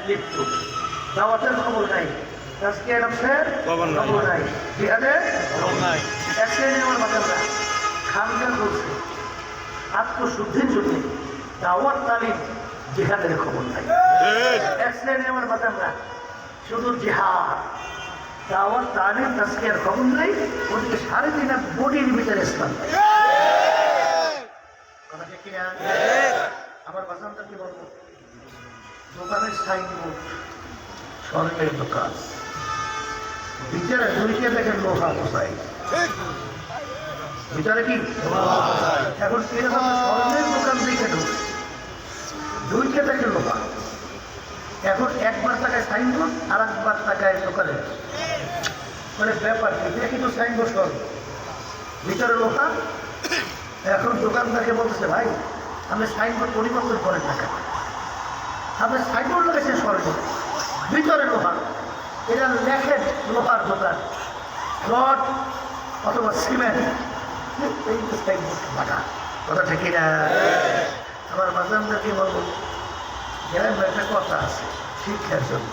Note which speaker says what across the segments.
Speaker 1: লিপ্ত, দাওয়াতের খবর নাই, তাজকিয়া নফসের খবর নাই, জিহাদের খবর নাই। এক শ্রেণী আমার বাচ্চারা খানকা করছে আত্মশুদ্ধির জন্য, দাওয়াত তালিম জিহাদের খবর নাই। এক শ্রেণী আমার বাচ্চারা শুধু জিহাদ, দাওয়াত তালিম তাজকিয়ার খবর নেই, ওদিকে 3.5 বডির ভিতরে ইসলাম নাই। কথা ঠিক কিনা? আমার বাচ্চাদেরকে বলবো, দোকানের সাইনবোর্ড স্বর্ণের দোকান, ভিতরে দুইকে দেখেন লোহা বসাই, ভিতরে কি এখন স্বর্ণের দোকান দেখে ঢুকে দুইকে দেখে লোহা। এখন একবার টাকায় সাইনবোর্ড আর একবার টাকায় দোকানে, মানে ব্যাপার কি, কিন্তু সাইনবোর্ড স্বর্ণ ভিতরে লোহা। এখন দোকানদারকে বলতেছে, ভাই আপনি সাইনবোর্ড পরিবর্তন করেন টাকা, আপনি সাইনবোর্ড লাগাইছেন স্বর্ণ, ভিতরে লোহা, এটা লেখেন লোহার দোকান, রড অথবা সিমেন্ট, এই সাইনবোর্ড টাকা। কথা ঠিক না? আমার বাজারদারকে বলবো, গ্রামে একটা কথা আছে শিক্ষার জন্য,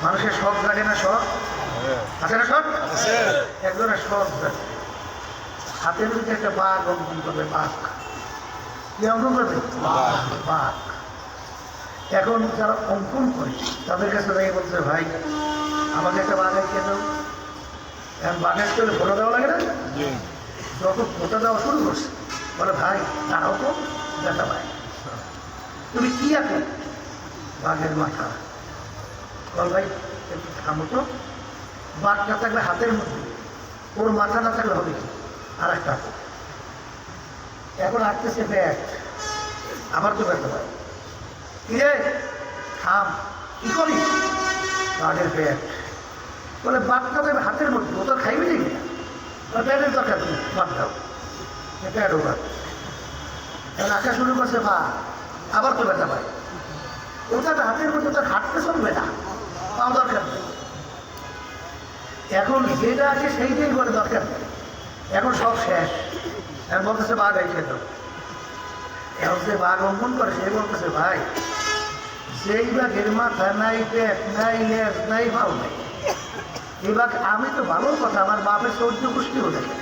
Speaker 1: মানুষের শখ জাগে না, শখ আছে না, শখ একজনের শখ জাগে, হাতের মধ্যে একটা বাঘ অঙ্কন করবে, বাঘ কি অঙ্কন করবে? বাঘ। এখন যারা অঙ্কন করে তাদের কাছে দাঁড়িয়ে বলছে, ভাই আমাকে একটা বাঘ এঁকে দাও। এখন বাঘের চলে ফোটা দেওয়া লাগে না, যত ফোটা দেওয়া শুরু করছে বলে, ভাই তারাও তো দেখা পায়, তুমি কি আঁকো? বাঘের মাথা। বল ভাই একটু থামো তো, বাঘটা থাকলে হাতের মধ্যে, ওর মাথা না থাকলে হবে কি? আর একটা এখন আঁকতেছে ব্যাগ, আবার তো ব্যথা পায়, কিরে থাম, কি করি? বাঘের ব্যাগ। বলে বাঘটা দেবে হাতের মধ্যে, ও তো খাইবে নাকি না, ব্যাগের দরকার নেই, বাদ দাও, এটা ঢোকা। এখন আঁকা শুরু করছে বা, আবার তো ব্যথা পায়, ওটা হাতের মধ্যে তো হাঁটতে চলবে না, পাওয়া দরকার নেই। এখন যেটা আছে সেইটাই করে দরকার নেই, এখন সব শেষ। এখন বলতেছে বাঘ আইছে তো, এখন সে বাঘ অঙ্কন করে, সে বলতেছে, ভাই সেই বাঘের মাথা নাই, পেট নাই, লেজ নাই, ভাও নাই, এই বাঘ আমি তো ভালো কথা, আমার বাপের সৌর্য গোষ্ঠীও দেখে,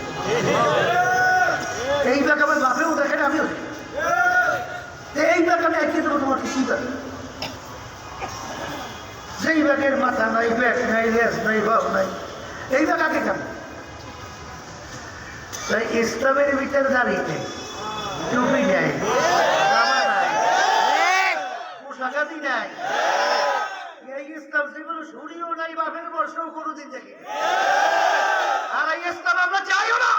Speaker 1: এই বাঘ আমার বাপেও দেখে না, আমিও দেখি, এই বাঘ আমি আইকে দেবো তোমার কি পাবে? যেই বাঘের মাথা নাই, পেট নাই, লেজ নাই, ভাব নাই, এই বাঘ আগে কেন? তাই ইসলামের ভিতর দাঁড়িয়ে নেই, টুপি নেই, জামা নাই, পোশাকাদি নাই, এই ইসলাম যেগুলো শুনিও নাই, বাপের বর্ষও কোনোদিন দেখি, আর এই ইসলাম আমরা চাইও না।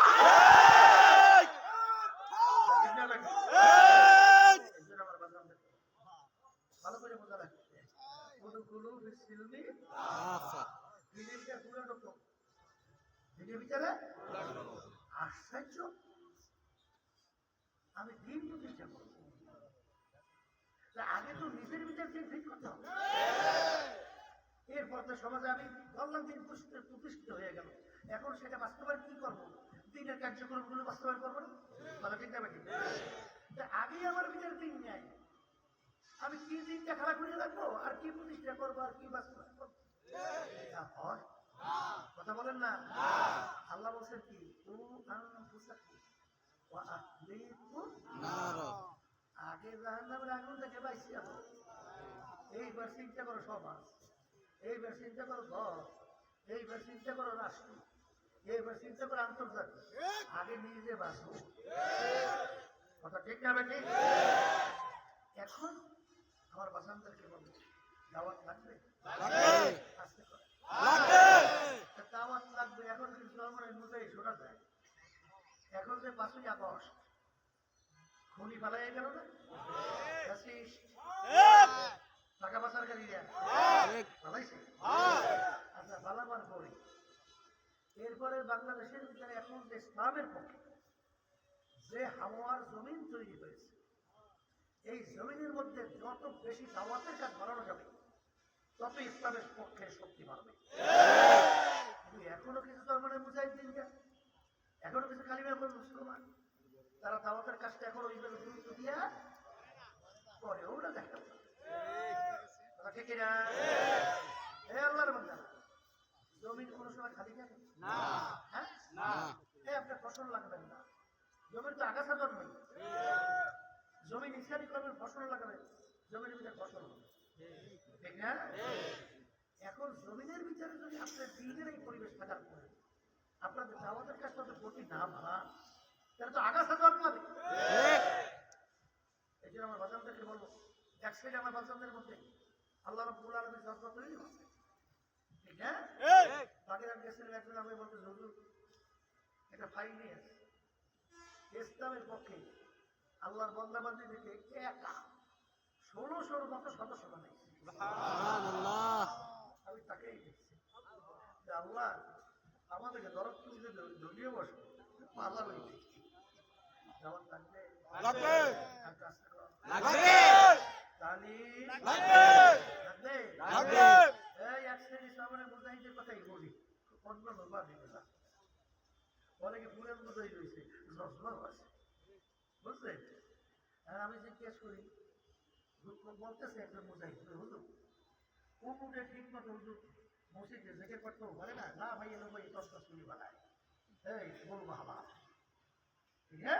Speaker 1: ভালো করে বোঝা লাগবে, আশ্চর্য, আমি দিন প্রতিষ্ঠা করব, আগে তো নিজের ভিতরে ঠিক করতে হবে, এরপর তো সমাজে আমি বললাম দিন প্রতিষ্ঠিত হয়ে গেল, এখন সেটা বাস্তবায়ন কি করবো? দিনের কার্যক্রমগুলো বাস্তবায়ন করবো না, ভালো ঠিক না বেঠিক? আগেই আমার ভিতরে দিন নেই, আমি কি দিনটা খারাপ করে রাখবো, আর কি প্রতিষ্ঠা করবো, আর কি বাস্তবায়ন করবো? কথা বলেন না? আল্লাহ বলছেন কি, আগে জাহান্নামের আগুন থেকে বাইসি আসো, এইবার চিন্তা করো সমাজ, এইবার চিন্তা করো ঘর, এইবার চিন্তা করো রাষ্ট্র, এইবার চিন্তা করো আন্তর্জাতিক, আগে নিজে বাঁচবো। কথা ঠিক না বেঠিক? এখন আমার বাসানদেরকে বলবো, দাওয়াত লাগবে, আসতে করে দাওয়াত লাগবে। এখন কিন্তু আমার মোটাই শোনা যায়, এখন যে 5ই আগস্ট খুনি পালাই গেল না, টাকা পাচার কারীরা পালাইছে, আচ্ছা পালাবার পরে এরপরে বাংলাদেশের ভিতরে এখন যে ইসলামের পক্ষে যে হাওয়ার জমিন তৈরি হয়েছে, এই জমিনের মধ্যে যত বেশি দাওয়াতের কাজ বাড়ানো যাবে, তত ইসলামের পক্ষে শক্তি বাড়বে। কিন্তু এখনো কিছু ধর্মের মুজাহিদিন, এখনো কিছু কালিমা মুসলমান, তারা দাওয়াতের কাজটা এখনো ওইভাবে গুরুত্ব দিয়া করেও না, দেখা ঠিক কিনা? আল্লাহর বান্দা, জমির কোনো সময় খালি থাকে না? হ্যাঁ না। আপনি ফসল লাগাবেন না, জমির তো আগাছা জন্মে, জমি নিঃসারি করবেন, ফসল লাগাবেন, জমির ভিতরে ফসল হবে, ঠিক না? এখন জমিনের ভিতরে যদি আপনার দিনের এই পরিবেশ থাকার পরে আপনাদের দাওয়াতের কাজটা তো গতি না ভাড়া, তাহলে তো আগাছা জন্মাবে। এই জন্য আমার বাচ্চাদেরকে বলবো, এক সাইডে আমার বাচ্চাদের মধ্যে আল্লাহ রাব্বুল আলামিন জজ্বা তৈরি আছে, ঠিক না? বাগেরহাট গেছিলেন একজন, আমি বলতে হুজুর একটা ফাইল নিয়ে আছে, ইসলামের পক্ষে আল্লাহর বন্দাবান্দি থেকে একা 1600 মতো সদস্য বানাইছে। আমি তাকেই দেখছি যে আল্লাহ আমাদেরকে দরদ তুলতে জড়িয়ে বসে আল্লাহ যেমন থাকবে মুজাহিদের কথাই বলি, অন্য নবা দিবে না, অনেকে পুরের মুজাহিদ হয়েছে, জজবাও আছে, বুঝলেন? আর আমি জিজ্ঞেস করি, বলতেছে একজন মুজাহিদ, হুজুর কোনটা ঠিক মতো হুজুর মসজিদে জেকের করতেও পারে না, না ভাই এলো ভাই তসতস করে বানায়, এই বলবো হাবা, ঠিক আছে?